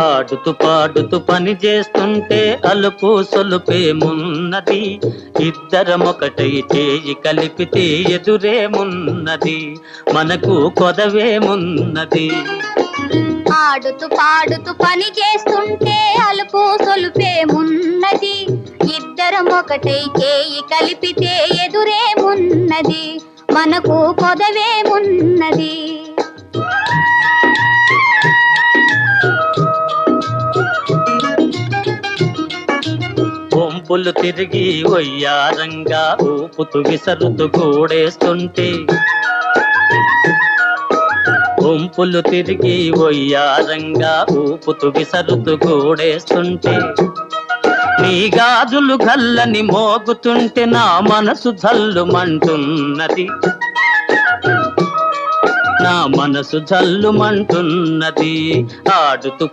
ఆడుతూ పాడుతూ పని చేస్తుంటే అలుపు సొలుపేమున్నది, ఇద్దరమొకటై చేయి కలిపితే ఎదురేమున్నది, మనకు కొదవేమున్నది. ఆడుతూ పాడుతూ పని చేస్తుంటే అలుపు సొలుపేమున్నది, ఇద్దరం ఒకటై చేయి కలిపితే ఎదురేమున్నది, మనకు కొదవేమున్నది. వంపులు తిరిగి వయ్యారంగా ఊపుతూ విసరుతూ కూడేస్తుంటే, వంపులు తిరిగి వయ్యారంగా ఊపుతూ విసరుతూ కూడేస్తుంటే, నీ గాజులు గల్లని మోగుతుంటే నా మనసు జల్లుమంటున్నది, నా మనసు జల్లుమంటున్నది. ఆడుతూ